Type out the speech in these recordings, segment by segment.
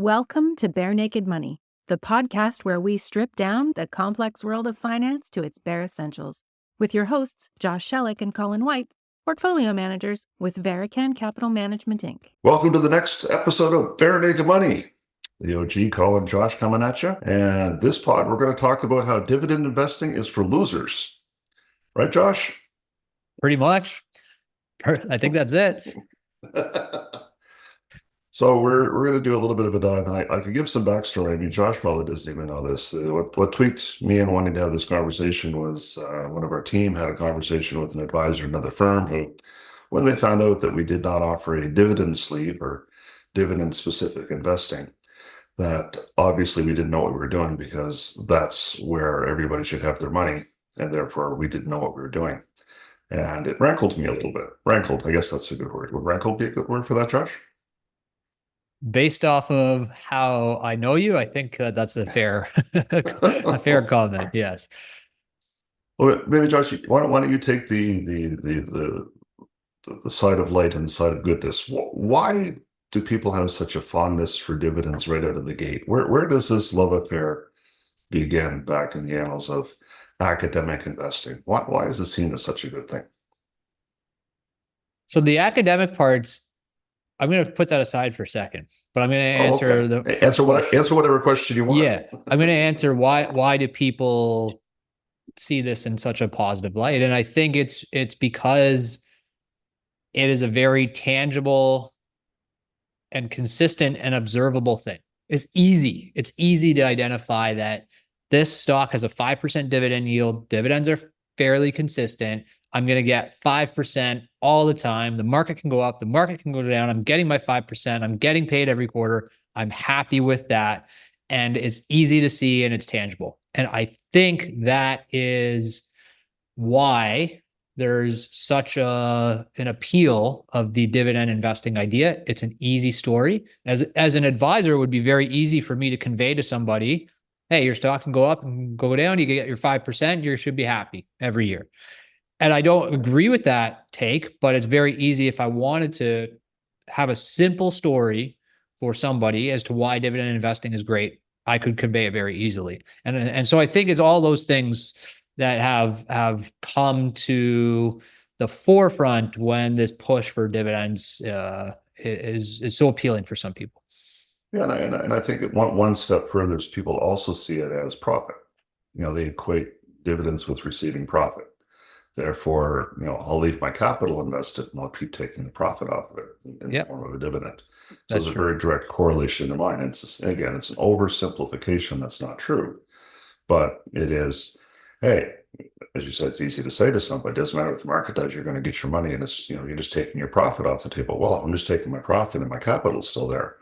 Welcome to Barenaked Money, the podcast where we strip down the complex world of finance to its bare essentials, with your hosts, Josh Sheluk and Colin White, portfolio managers with Verecan Capital Management, Inc. Welcome to the next episode of Barenaked Money. The OG, Colin, Josh coming at you. And this pod, we're going to talk about how dividend investing is for losers. Right, Josh? Pretty much. I think that's it. So we're going to do a little bit of a dive, and I could give some backstory. I mean, Josh probably doesn't even know this. What tweaked me in wanting to have this conversation was one of our team had a conversation with an advisor at another firm who, when they found out that we did not offer a dividend sleeve or dividend-specific investing, that obviously we didn't know what we were doing, because that's where everybody should have their money, and therefore we didn't know what we were doing. And it rankled me a little bit. Rankled, I guess that's a good word. Would rankled be a good word for that, Josh? Based off of how I know you, I think that's a fair comment. Yes. Well, maybe Josh, why don't you take the side of light and the side of goodness? Why do people have such a fondness for dividends right out of the gate? Where does this love affair begin back in the annals of academic investing? Why is it seen as such a good thing? So the academic parts, I'm going to put that aside for a second, but I'm going to answer answer whatever question you want. Yeah, I'm going to answer why do people see this in such a positive light? And I think it's because it is a very tangible and consistent and observable thing. It's easy to identify that this stock has a 5% dividend yield. Dividends are fairly consistent. I'm going to get 5% all the time. The market can go up, the market can go down. I'm getting my 5%. I'm getting paid every quarter. I'm happy with that. And it's easy to see and it's tangible. And I think that is why there's such an appeal of the dividend investing idea. It's an easy story. As an advisor, it would be very easy for me to convey to somebody, hey, your stock can go up and go down. You get your 5%. You should be happy every year. And I don't agree with that take, but it's very easy if I wanted to have a simple story for somebody as to why dividend investing is great, I could convey it very easily. And so I think it's all those things that have come to the forefront when this push for dividends is so appealing for some people. Yeah, and I think one step further is people also see it as profit. They equate dividends with receiving profit. Therefore, I'll leave my capital invested and I'll keep taking the profit off of it in the form of a dividend. So there's a very direct correlation in mind. It's an oversimplification that's not true, but it is, hey, as you said, it's easy to say to somebody, it doesn't matter what the market does, you're going to get your money, and it's, you're just taking your profit off the table. Well, I'm just taking my profit and my capital's still there.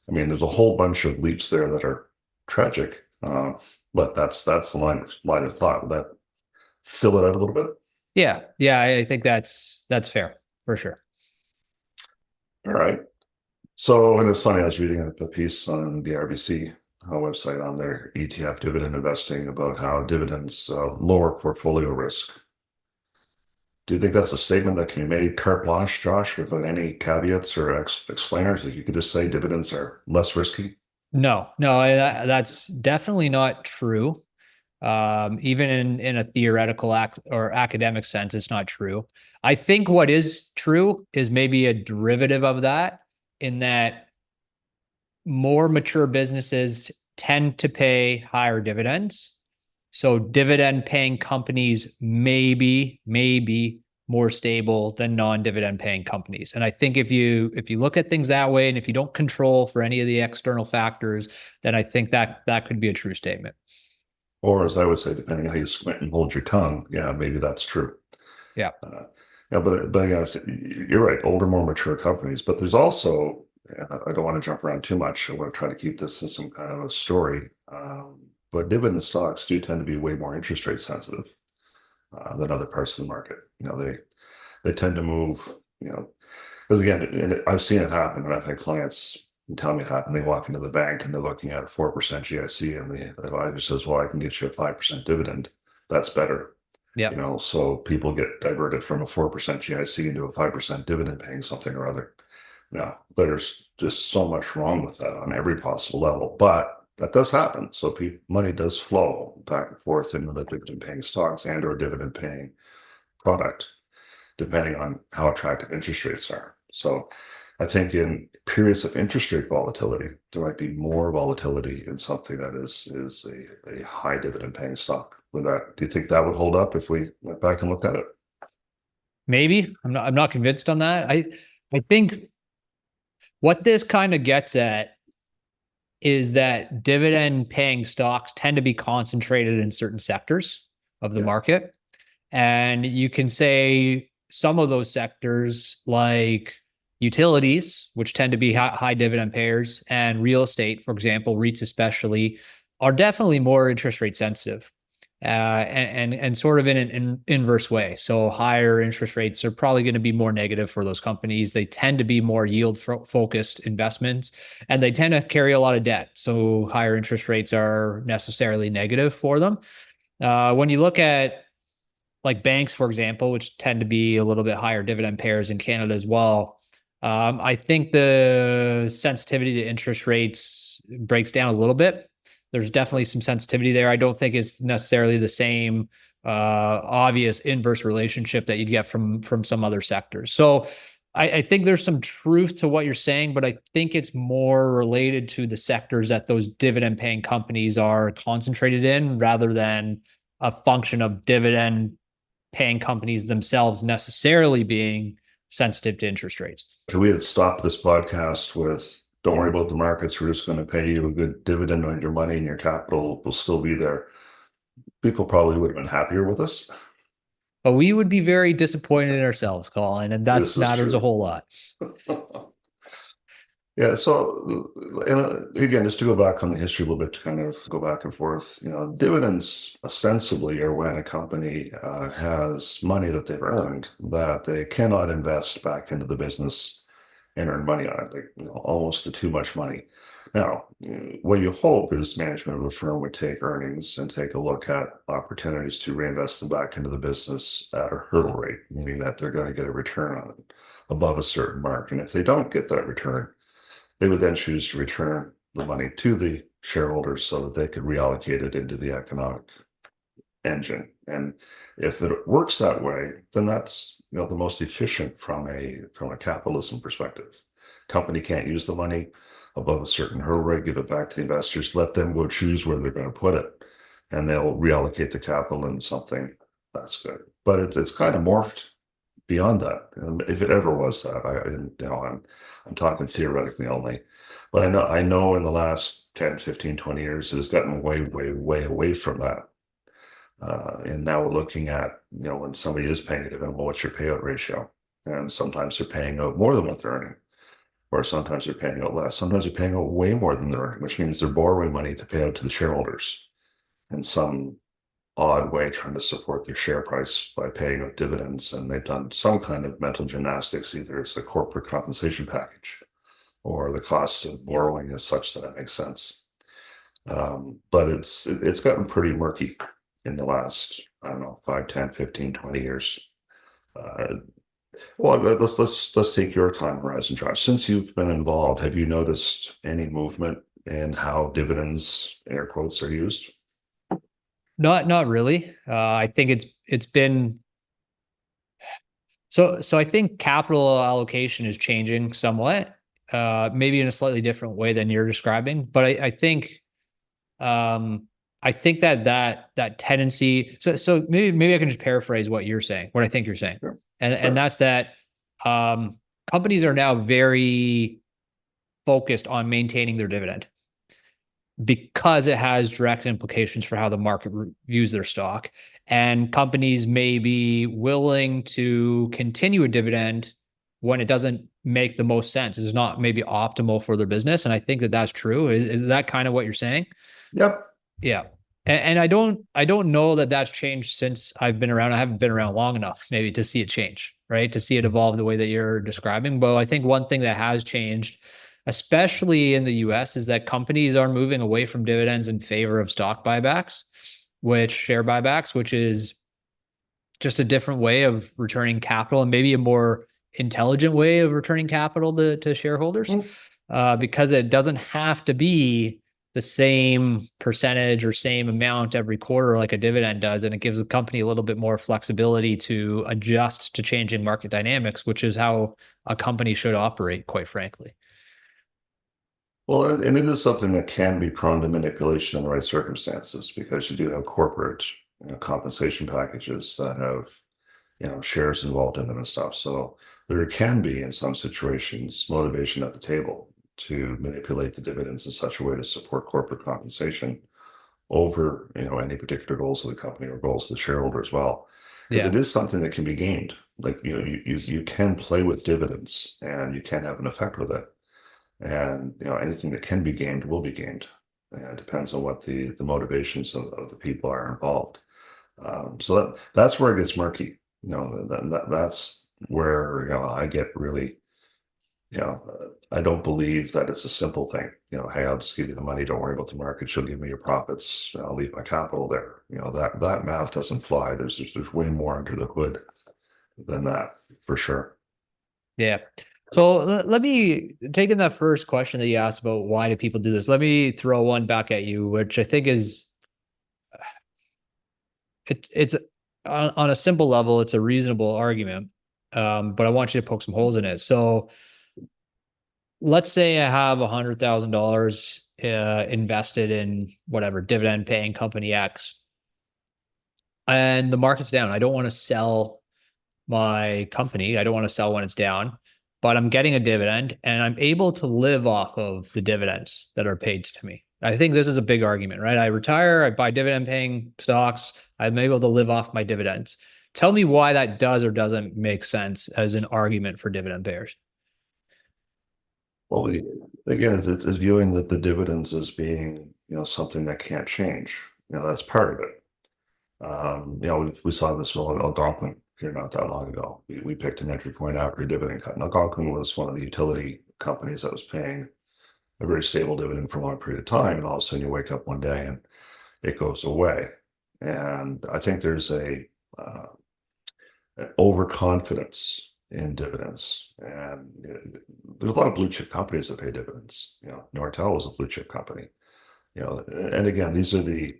I mean, there's a whole bunch of leaps there that are tragic, but that's the line of thought. Would that fill it out a little bit? Yeah, I think that's fair for sure. All right. So, and it's funny, I was reading a piece on the RBC website on their ETF dividend investing about how dividends lower portfolio risk. Do you think that's a statement that can be made carte blanche, Josh, without any caveats or explainers? Like you could just say dividends are less risky? No, that's definitely not true. Even in a theoretical or academic sense, it's not true. I think what is true is maybe a derivative of that, in that more mature businesses tend to pay higher dividends. So dividend paying companies may be more stable than non-dividend paying companies. And I think if you look at things that way, and if you don't control for any of the external factors, then I think that could be a true statement. Or as I would say, depending on how you squint and hold your tongue, yeah, maybe that's true. Yeah. But yeah, you're right, older, more mature companies. But there's also, I don't want to jump around too much. I want to try to keep this in some kind of a story. But dividend stocks do tend to be way more interest rate sensitive than other parts of the market. They tend to move, because again, and I've seen it happen, and I've had clients tell me it happened. They walk into the bank and they're looking at a 4% GIC, and the advisor says, well, I can get you a 5% dividend. That's better. Yeah. So people get diverted from a 4% GIC into a 5% dividend paying something or other. Yeah, there's just so much wrong with that on every possible level, but that does happen. So money does flow back and forth into the dividend-paying stocks and or dividend-paying product, depending on how attractive interest rates are. So I think in periods of interest rate volatility, there might be more volatility in something that is a high dividend-paying stock. Do you think that would hold up if we went back and looked at it? Maybe. I'm not convinced on that. I think what this kind of gets at is that dividend paying stocks tend to be concentrated in certain sectors of the market. And you can say some of those sectors, like utilities, which tend to be high dividend payers, and real estate, for example, REITs especially, are definitely more interest rate sensitive. And sort of in an inverse way. So higher interest rates are probably going to be more negative for those companies. They tend to be more yield focused investments, and they tend to carry a lot of debt. So higher interest rates are necessarily negative for them. When you look at like banks, for example, which tend to be a little bit higher dividend payers in Canada as well, I think the sensitivity to interest rates breaks down a little bit. There's definitely some sensitivity there. I don't think it's necessarily the same obvious inverse relationship that you'd get from some other sectors. So I think there's some truth to what you're saying, but I think it's more related to the sectors that those dividend paying companies are concentrated in rather than a function of dividend paying companies themselves necessarily being sensitive to interest rates. If we had stopped this podcast with, don't worry about the markets, we're just going to pay you a good dividend on your money and your capital will still be there, people probably would have been happier with us. But we would be very disappointed in ourselves, Colin, and that matters a whole lot. Yeah. So, and again, just to go back on the history a little bit, to kind of go back and forth, dividends ostensibly are when a company has money that they've earned that they cannot invest back into the business and earn money on it, like almost too much money. Now, what you hope is management of a firm would take earnings and take a look at opportunities to reinvest them back into the business at a hurdle rate, meaning that they're going to get a return on it above a certain mark. And if they don't get that return, they would then choose to return the money to the shareholders so that they could reallocate it into the economic engine. And if it works that way, then that's the most efficient from a capitalism perspective. Company can't use the money above a certain hurdle rate, give it back to the investors, let them go choose where they're going to put it, and they'll reallocate the capital into something that's good. But it's kind of morphed beyond that, and if it ever was that, I'm talking theoretically only, but I know in the last 10, 15, 20 years, it has gotten way away from that. And now we're looking at, when somebody is paying a dividend, well, what's your payout ratio? And sometimes they're paying out more than what they're earning, or sometimes they're paying out less. Sometimes they're paying out way more than they're earning, which means they're borrowing money to pay out to the shareholders in some odd way, trying to support their share price by paying out dividends. And they've done some kind of mental gymnastics. Either it's the corporate compensation package or the cost of borrowing is such that it makes sense. But it's gotten pretty murky in the last, 5, 10, 15, 20 years. Well, let's take your time horizon, Josh. Since you've been involved, have you noticed any movement in how dividends, air quotes, are used? Not really. I think it's been so I think capital allocation is changing somewhat, maybe in a slightly different way than you're describing. But I think that tendency. So maybe I can just paraphrase what you're saying, what I think you're saying, Sure. And that's that companies are now very focused on maintaining their dividend, because it has direct implications for how the market views their stock. And companies may be willing to continue a dividend when it doesn't make the most sense. It's not maybe optimal for their business. And I think that that's true. Is that kind of what you're saying? Yep. Yeah. And I don't know that that's changed since I've been around. I haven't been around long enough maybe to see it change, right? To see it evolve the way that you're describing. But I think one thing that has changed, especially in the US, is that companies are moving away from dividends in favor of share buybacks, which is just a different way of returning capital and maybe a more intelligent way of returning capital to shareholders, because it doesn't have to be the same percentage or same amount every quarter like a dividend does. And it gives the company a little bit more flexibility to adjust to changing market dynamics, which is how a company should operate, quite frankly. Well, and it is something that can be prone to manipulation in the right circumstances, because you do have corporate compensation packages that have shares involved in them and stuff. So there can be, in some situations, motivation at the table to manipulate the dividends in such a way to support corporate compensation over any particular goals of the company or goals of the shareholder as well, because it is something that can be gained. Like you can play with dividends and you can have an effect with it, and anything that can be gained will be gained, and it depends on what the motivations of the people are involved. So that's where it gets murky. That's where I get really, I don't believe that it's a simple thing. Hey, I'll just give you the money. Don't worry about the market. She'll give me your profits. I'll leave my capital there. That math doesn't fly. There's way more under the hood than that, for sure. Yeah. So let me, taking that first question that you asked about why do people do this, let me throw one back at you, which I think is, it's on a simple level, it's a reasonable argument, but I want you to poke some holes in it. So let's say I have $100,000 invested in whatever dividend paying company X, and the market's down. I don't want to sell my company. I don't want to sell when it's down, but I'm getting a dividend and I'm able to live off of the dividends that are paid to me. I think this is a big argument, right? I retire, I buy dividend paying stocks, I'm able to live off my dividends. Tell me why that does or doesn't make sense as an argument for dividend payers. Well, again, it's viewing that the dividends as being, something that can't change. That's part of it. We saw this with Algonquin here not that long ago. We picked an entry point after a dividend cut. Now, Algonquin was one of the utility companies that was paying a very stable dividend for a long period of time, and all of a sudden you wake up one day and it goes away. And I think there's an overconfidence in dividends, and there's a lot of blue chip companies that pay dividends. Nortel was a blue chip company. And again, these are the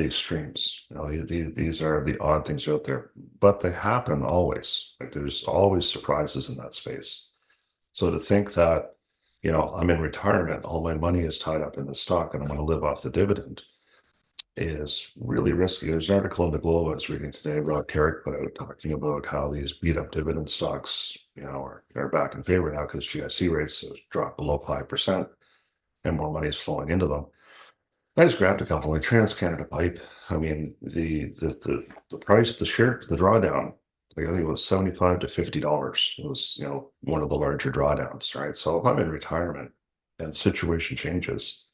extremes. These are the odd things out there, but they happen always. Like there's always surprises in that space. So to think that I'm in retirement, all my money is tied up in the stock, and I'm going to live off the dividend is really risky. There's an article in the Globe I was reading today, Rod Carrick put out, talking about how these beat up dividend stocks, are back in favor now because GIC rates have dropped below 5% and more money is flowing into them. I just grabbed a couple like TransCanada Pipe. I mean, the price, the drawdown, I think it was $75 to $50. It was, one of the larger drawdowns, right? So if I'm in retirement and situation changes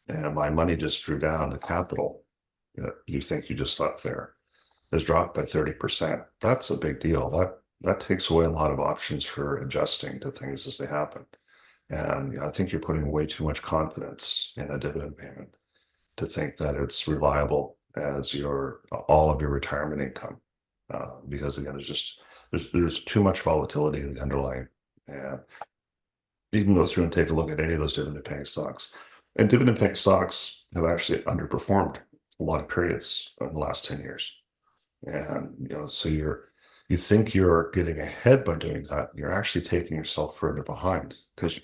and my money just drew down, the capital that you think you just left there has dropped by 30%. That's a big deal. That takes away a lot of options for adjusting to things as they happen. And I think you're putting way too much confidence in a dividend payment to think that it's reliable as all of your retirement income. Because again, there's too much volatility in the underlying, and you can go through and take a look at any of those dividend paying stocks. And dividend paying stocks have actually underperformed a lot of periods in the last 10 years. And so you think you're getting ahead by doing that, you're actually taking yourself further behind, because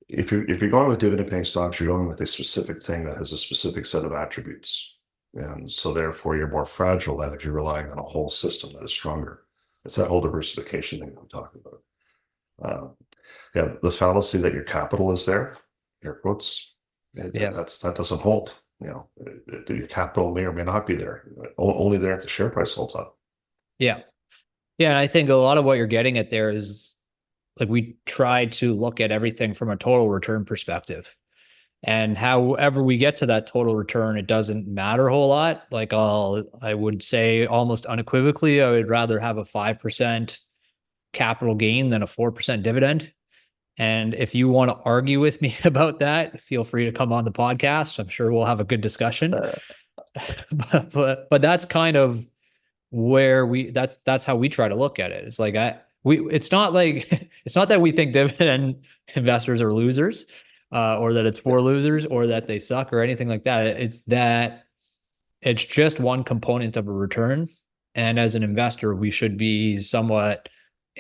if you're going with dividend paying stocks, you're going with a specific thing that has a specific set of attributes. And so therefore you're more fragile than if you're relying on a whole system that is stronger. It's that whole diversification thing that I'm talking about. The fallacy that your capital is there, air quotes, that doesn't hold. Your capital may or may not be there. Only there if the share price holds up. Yeah. And I think a lot of what you're getting at there is, like, we try to look at everything from a total return perspective. And however we get to that total return, it doesn't matter a whole lot. Like I would say almost unequivocally, I would rather have a 5% capital gain than a 4% dividend. And if you want to argue with me about that, feel free to come on the podcast. I'm sure we'll have a good discussion. But that's kind of where that's how we try to look at it. It's like, it's not like it's not that we think dividend investors are losers, or that it's for losers, or that they suck, or anything like that. It's that it's just one component of a return. And as an investor, we should be somewhat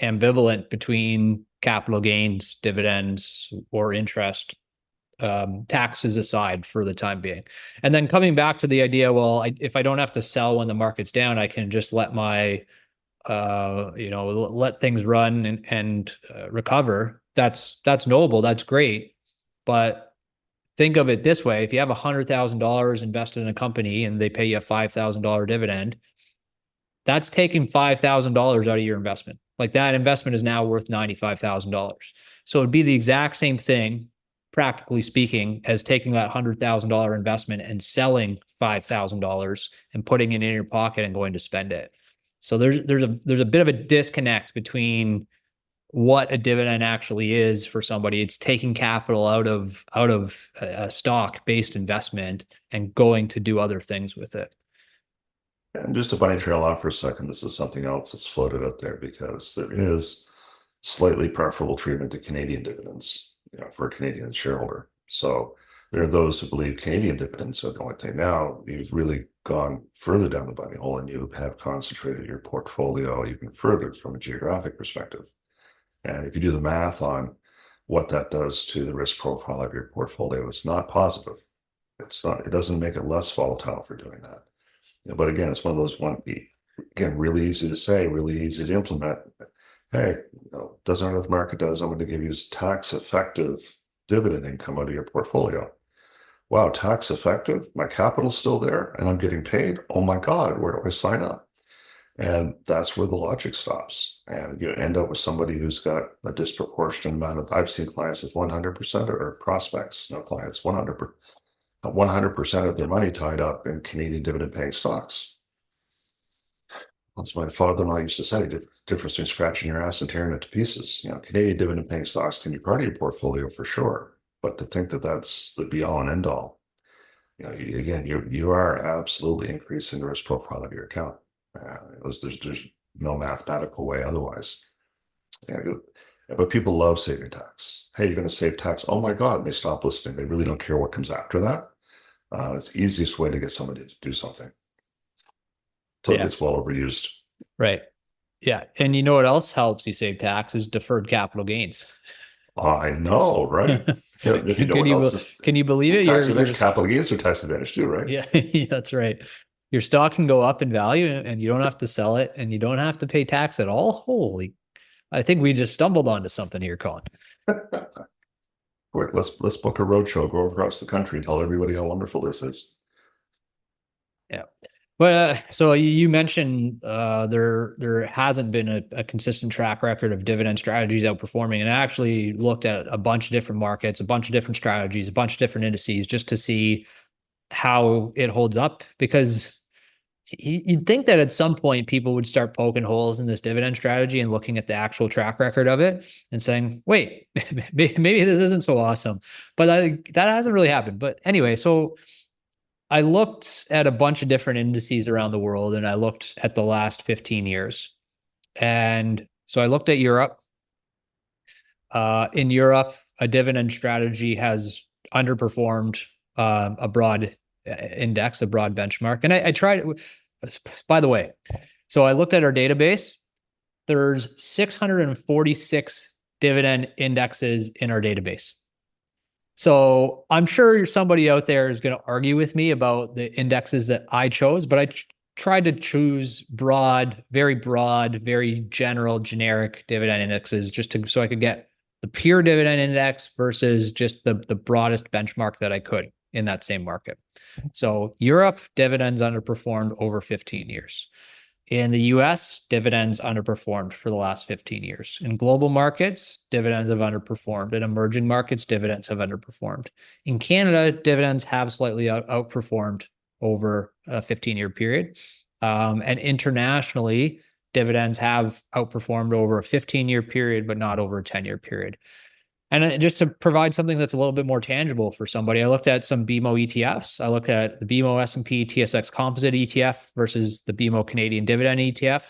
ambivalent between capital gains, dividends, or interest, taxes aside for the time being. And then coming back to the idea, well, if I don't have to sell when the market's down, I can just let my, let things run and recover. That's noble. That's great. But think of it this way. If you have $100,000 invested in a company and they pay you a $5,000 dividend, that's taking $5,000 out of your investment. Like, that investment is now worth $95,000. So it'd be the exact same thing, practically speaking, as taking that $100,000 investment and selling $5,000 and putting it in your pocket and going to spend it. So there's a bit of a disconnect between what a dividend actually is for somebody. It's taking capital out of a stock-based investment and going to do other things with it. And just to bunny trail off for a second, this is something else that's floated out there, because there is slightly preferable treatment to Canadian dividends, for a Canadian shareholder. So there are those who believe Canadian dividends are the only thing. Now you've really gone further down the bunny hole, and you have concentrated your portfolio even further from a geographic perspective. And if you do the math on what that does to the risk profile of your portfolio, it's not positive. It doesn't make it less volatile for doing that. But again, it's one of those really easy to say, really easy to implement. Hey, doesn't matter what the market does, I'm going to give you tax effective dividend income out of your portfolio. Wow, tax effective? My capital's still there and I'm getting paid? Oh my God, where do I sign up? And that's where the logic stops. And you end up with somebody who's got a disproportionate amount of, I've seen clients with 100%, or prospects, no clients, 100% of their money tied up in Canadian dividend paying stocks. That's my father-in-law used to say, difference between scratching your ass and tearing it to pieces. Canadian dividend paying stocks can be part of your portfolio for sure, but to think that that's the be all and end all, you are absolutely increasing the risk profile of your account. There's no mathematical way otherwise. But people love saving tax. Hey, you're going to save tax. Oh my God. And they stop listening. They really don't care what comes after that. It's the easiest way to get somebody to do something until it gets well overused. Right. Yeah. And you know what else helps you save tax is deferred capital gains. I know, right? Can you believe it? Tax advantage, capital gains are tax advantage too, right? Yeah, that's right. Your stock can go up in value and you don't have to sell it and you don't have to pay tax at all. Holy, I think we just stumbled onto something here, Colin. Quick, let's book a roadshow, go across the country and tell everybody how wonderful this is. Yeah. But so you mentioned there hasn't been a consistent track record of dividend strategies outperforming, and I actually looked at a bunch of different markets, a bunch of different strategies, a bunch of different indices just to see how it holds up, because you'd think that at some point people would start poking holes in this dividend strategy and looking at the actual track record of it and saying, wait, maybe this isn't so awesome. But that hasn't really happened. But anyway, so I looked at a bunch of different indices around the world, and I looked at the last 15 years. And so I looked at Europe. In Europe, a dividend strategy has underperformed a broad index, a broad benchmark. And I tried, by the way, so I looked at our database. There's 646 dividend indexes in our database. So I'm sure somebody out there is going to argue with me about the indexes that I chose, but I tried to choose very broad, very general, generic dividend indexes so I could get the pure dividend index versus just the broadest benchmark that I could in that same market. So Europe, dividends underperformed over 15 years. In the US, dividends underperformed for the last 15 years. In global markets, dividends have underperformed. In emerging markets, dividends have underperformed. In Canada, dividends have slightly outperformed over a 15-year period. And internationally, dividends have outperformed over a 15-year period, but not over a 10-year period. And just to provide something that's a little bit more tangible for somebody, I looked at some BMO ETFs. I looked at the BMO S&P TSX Composite ETF versus the BMO Canadian Dividend ETF.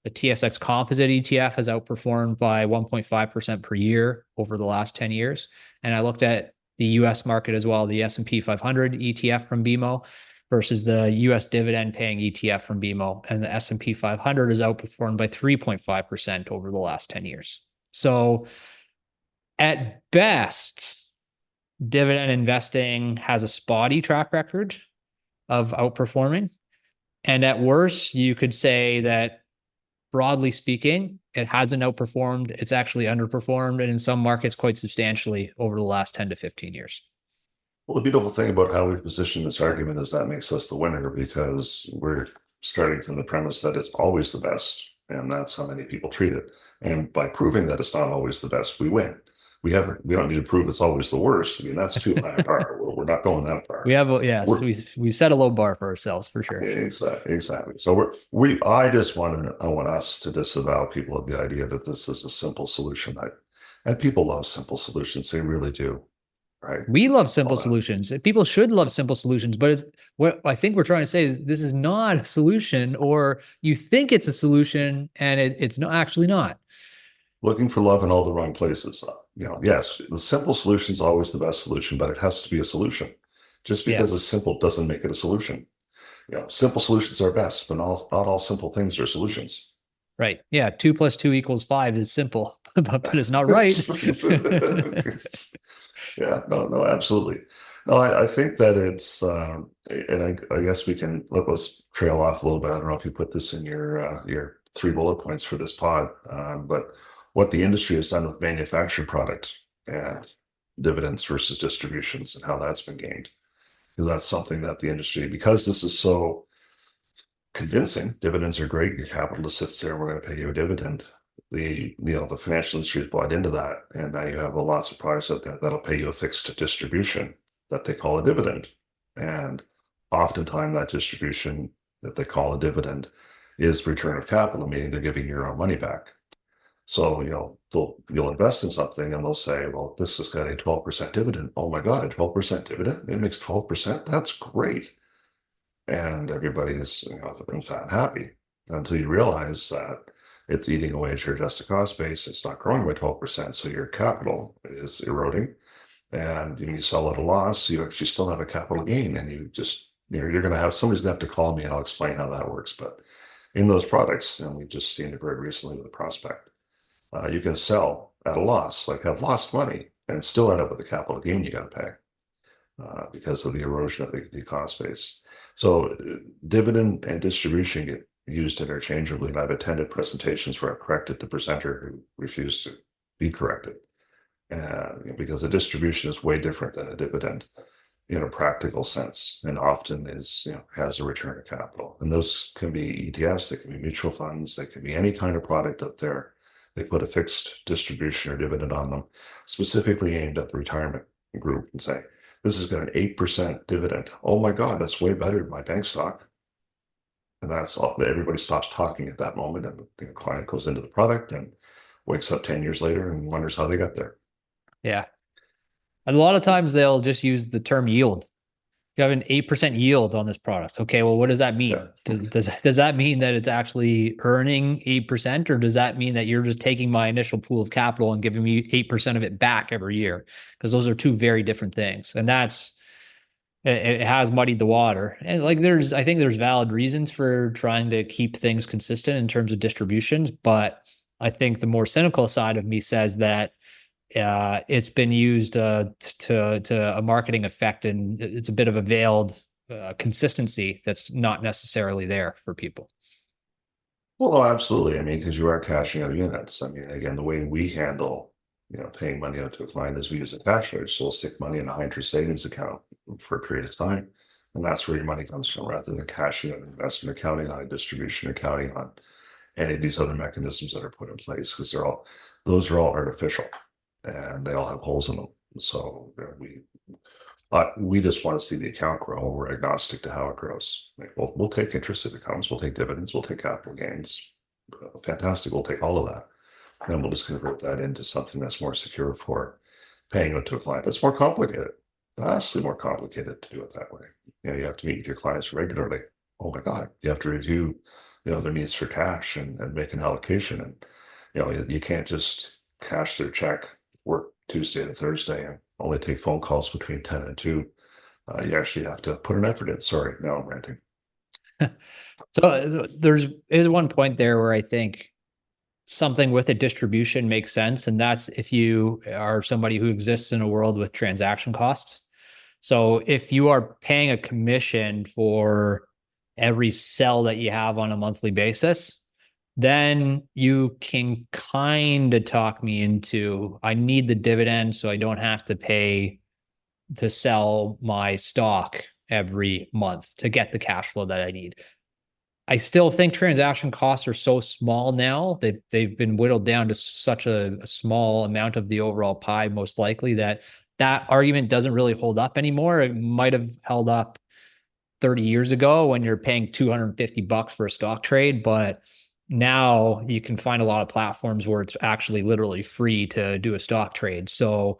The TSX Composite ETF has outperformed by 1.5% per year over the last 10 years. And I looked at the US market as well, the S&P 500 ETF from BMO versus the US dividend paying ETF from BMO. And the S&P 500 has outperformed by 3.5% over the last 10 years. So at best, dividend investing has a spotty track record of outperforming. And at worst, you could say that broadly speaking, it hasn't outperformed. It's actually underperformed, and in some markets quite substantially over the last 10 to 15 years. Well, the beautiful thing about how we position this argument is that makes us the winner, because we're starting from the premise that it's always the best, and that's how many people treat it. And by proving that it's not always the best, we win. We don't need to prove it's always the worst. I mean, that's too high a bar. We're not going that far. We set a low bar for ourselves for sure. Exactly. So I want us to disavow people of the idea that this is a simple solution. And people love simple solutions. They really do. Right. We love simple solutions. People should love simple solutions, but what I think we're trying to say is this is not a solution, or you think it's a solution and it's not actually not. Looking for love in all the wrong places. Yes, the simple solution is always the best solution, but it has to be a solution. Just because it's simple doesn't make it a solution. Simple solutions are best, but not all simple things are solutions. Right. Yeah. 2 + 2 = 5 is simple, but it's not right. Yeah. No, absolutely. No, I think that it's, and I guess let's trail off a little bit. I don't know if you put this in your 3 bullet points for this pod, but what the industry has done with manufactured product and dividends versus distributions and how that's been gained. Because that's something that the industry, because this is so convincing, dividends are great, your capital just sits there and we're going to pay you a dividend. The financial industry has bought into that, and now you have lots of products out there that'll pay you a fixed distribution that they call a dividend. And oftentimes that distribution that they call a dividend is return of capital, meaning they're giving you your own money back. So, you'll invest in something and they'll say, well, this has got a 12% dividend. Oh my God, a 12% dividend? It makes 12%? That's great. And everybody's happy until you realize that it's eating away at your adjusted cost base. It's not growing by 12%. So your capital is eroding. And when you sell at a loss, you actually still have a capital gain. And you're going to have, somebody's going to have to call me and I'll explain how that works. But in those products, and we just seen it very recently with a prospect, you can sell at a loss, like have lost money, and still end up with a capital gain you got to pay because of the erosion of the cost base. So dividend and distribution get used interchangeably, and I've attended presentations where I've corrected the presenter who refused to be corrected, because a distribution is way different than a dividend in a practical sense, and often has a return of capital. And those can be ETFs, they can be mutual funds, they can be any kind of product out there. They put a fixed distribution or dividend on them, specifically aimed at the retirement group, and say, this has got an 8% dividend. Oh my God, that's way better than my bank stock. And that's all. Everybody stops talking at that moment, and the client goes into the product and wakes up 10 years later and wonders how they got there. Yeah. And a lot of times they'll just use the term yield. You have an 8% yield on this product. Okay, well, what does that mean? Yeah. Does that mean that it's actually earning 8%, or does that mean that you're just taking my initial pool of capital and giving me 8% of it back every year? Because those are two very different things. And it has muddied the water. And I think there's valid reasons for trying to keep things consistent in terms of distributions. But I think the more cynical side of me says that it's been used to a marketing effect, and it's a bit of a veiled consistency that's not necessarily there for people. Well, absolutely. I mean, because you are cashing out units. I mean, again, the way we handle, paying money out to a client is we use a cash rate. So we'll stick money in a high interest savings account for a period of time. And that's where your money comes from, rather than cashing out investment accounting, on a distribution accounting, on any of these other mechanisms that are put in place, because those are all artificial. And they all have holes in them. So we just want to see the account grow. We're agnostic to how it grows. We'll take interest if it comes. We'll take dividends. We'll take capital gains. Fantastic. We'll take all of that. And we'll just convert that into something that's more secure for paying it to a client. It's more complicated. Vastly more complicated to do it that way. You have to meet with your clients regularly. oh my God, you have to review, their needs for cash and make an allocation. And, you can't just cash their check, work Tuesday to Thursday and only take phone calls between 10 and 2. You actually have to put an effort in. Sorry, now I'm ranting. So is one point there where I think something with a distribution makes sense. And that's if you are somebody who exists in a world with transaction costs. So if you are paying a commission for every sell that you have on a monthly basis, then you can kind of talk me into, I need the dividend so I don't have to pay to sell my stock every month to get the cash flow that I need. I still think transaction costs are so small now. They've been whittled down to such a small amount of the overall pie, most likely, that argument doesn't really hold up anymore. It might have held up 30 years ago when you're paying $250 for a stock trade, but now you can find a lot of platforms where it's actually literally free to do a stock trade. So,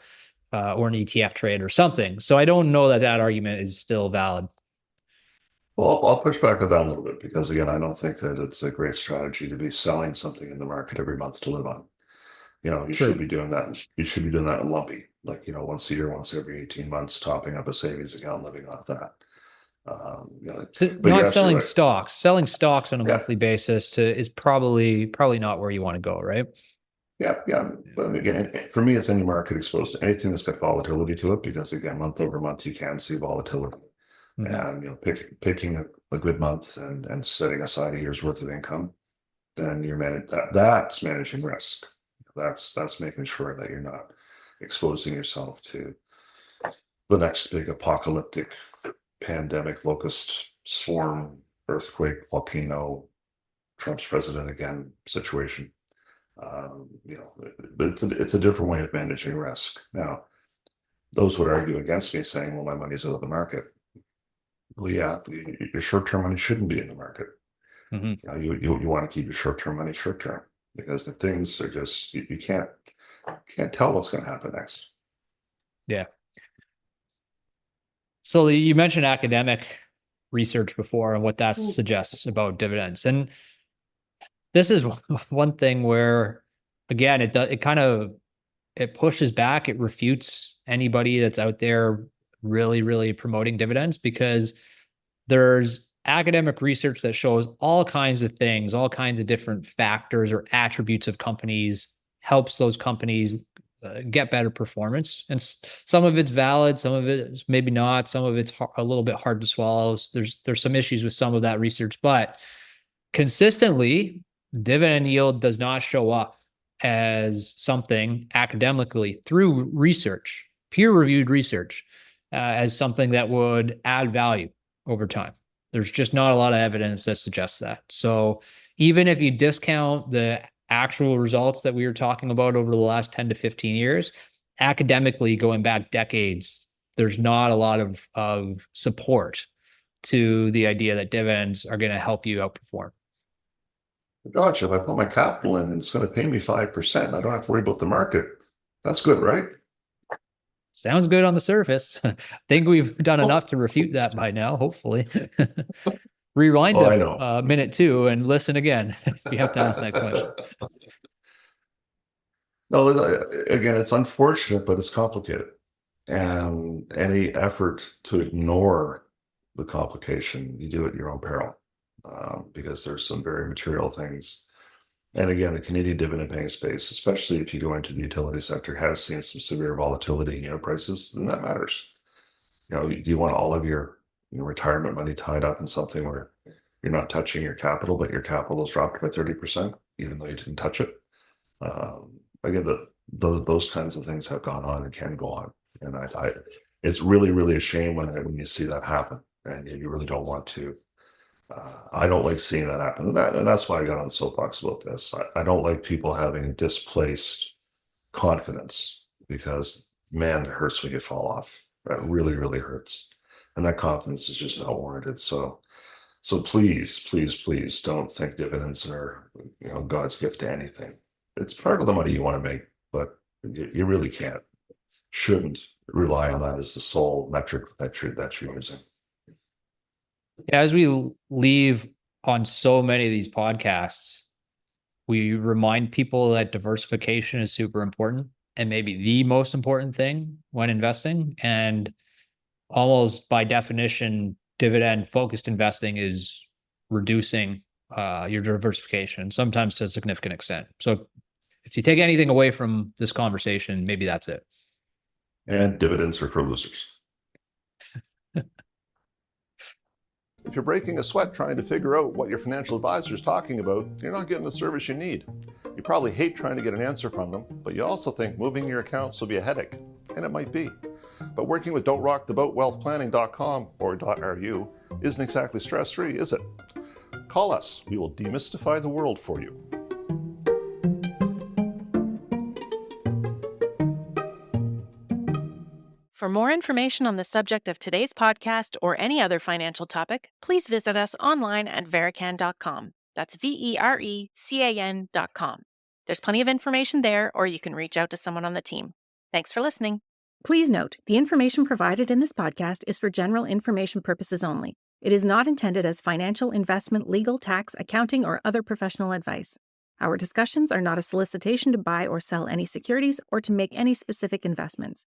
or an ETF trade or something. So I don't know that argument is still valid. Well, I'll push back on that a little bit because, again, I don't think that it's a great strategy to be selling something in the market every month to live on. You True. should be doing that. You should be doing that in lumpy, like, once a year, once every 18 months, topping up a savings account, living off that. So but not you're selling right. stocks. Selling stocks on a Yeah. monthly basis is probably not where you want to go, right? Yeah. But again, for me, it's any market exposed to anything that's got volatility to it, because, again, month over month, you can see volatility. Mhm. And picking a good month and setting aside a year's worth of income, then that's managing risk. That's making sure that you're not exposing yourself to the next big apocalyptic pandemic, locust swarm, earthquake, volcano, Trump's president again situation. But it's a different way of managing risk. Now, those would argue against me, saying, well, my money's out of the market. Well, yeah, your short-term money shouldn't be in the market. Mhm. You want to keep your short-term money short-term, because the things are just, you can't tell what's going to happen next. Yeah. So you mentioned academic research before and what that suggests about dividends. And this is one thing where, again, it pushes back, it refutes anybody that's out there really, really promoting dividends, because there's academic research that shows all kinds of things, all kinds of different factors or attributes of companies, helps those companies get better performance. And some of it's valid, some of it is maybe not, some of it's a little bit hard to swallow. There's some issues with some of that research, but consistently, dividend yield does not show up as something academically through research, peer-reviewed research, as something that would add value over time. There's just not a lot of evidence that suggests that. So even if you discount the actual results that we were talking about over the last 10 to 15 years, academically going back decades, there's not a lot of support to the idea that dividends are going to help you outperform. Gosh, if I put my capital in and it's going to pay me 5%, I don't have to worry about the market. That's good, right? Sounds good on the surface. I think we've done enough to refute that by now, hopefully. Rewind a minute two and listen again if you have to ask that question. No, again, it's unfortunate, but it's complicated. And any effort to ignore the complication, you do at your own peril, because there's some very material things. And again, the Canadian dividend paying space, especially if you go into the utility sector, has seen some severe volatility in unit prices, and that matters. Do you want all of your retirement money tied up in something where you're not touching your capital, but your capital has dropped by 30%, even though you didn't touch it? Again, those kinds of things have gone on and can go on. And it's really, really a shame when you see that happen, and you really don't want to. I don't like seeing that happen. And that's why I got on the soapbox about this. I don't like people having displaced confidence, because, man, it hurts when you fall off. That really, really hurts. And that confidence is just not warranted. So please, please, please don't think dividends are, God's gift to anything. It's part of the money you want to make, but you really shouldn't rely on that as the sole metric that you're using. As we leave on so many of these podcasts, we remind people that diversification is super important and maybe the most important thing when investing. And almost by definition, dividend-focused investing is reducing your diversification, sometimes to a significant extent. So if you take anything away from this conversation, maybe that's it. And dividends are for losers. If you're breaking a sweat trying to figure out what your financial advisor is talking about, you're not getting the service you need. You probably hate trying to get an answer from them, but you also think moving your accounts will be a headache, and it might be. But working with don'trocktheboatwealthplanning.com or .ru isn't exactly stress-free, is it? Call us. We will demystify the world for you. For more information on the subject of today's podcast or any other financial topic, please visit us online at verecan.com. That's Verecan.com. There's plenty of information there, or you can reach out to someone on the team. Thanks for listening. Please note, the information provided in this podcast is for general information purposes only. It is not intended as financial, investment, legal, tax, accounting, or other professional advice. Our discussions are not a solicitation to buy or sell any securities or to make any specific investments.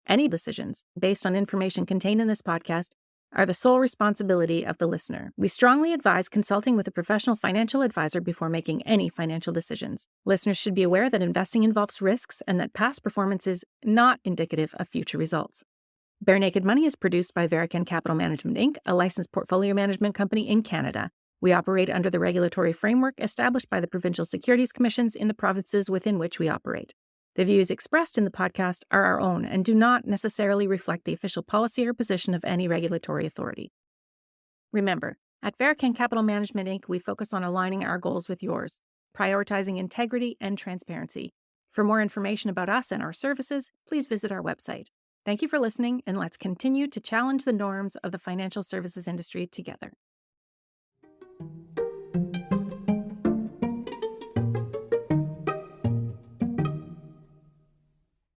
Any decisions, based on information contained in this podcast, are the sole responsibility of the listener. We strongly advise consulting with a professional financial advisor before making any financial decisions. Listeners should be aware that investing involves risks and that past performance is not indicative of future results. Barenaked Money is produced by Verecan Capital Management, Inc., a licensed portfolio management company in Canada. We operate under the regulatory framework established by the provincial securities commissions in the provinces within which we operate. The views expressed in the podcast are our own and do not necessarily reflect the official policy or position of any regulatory authority. Remember, at Verecan Capital Management, Inc., we focus on aligning our goals with yours, prioritizing integrity and transparency. For more information about us and our services, please visit our website. Thank you for listening, and let's continue to challenge the norms of the financial services industry together.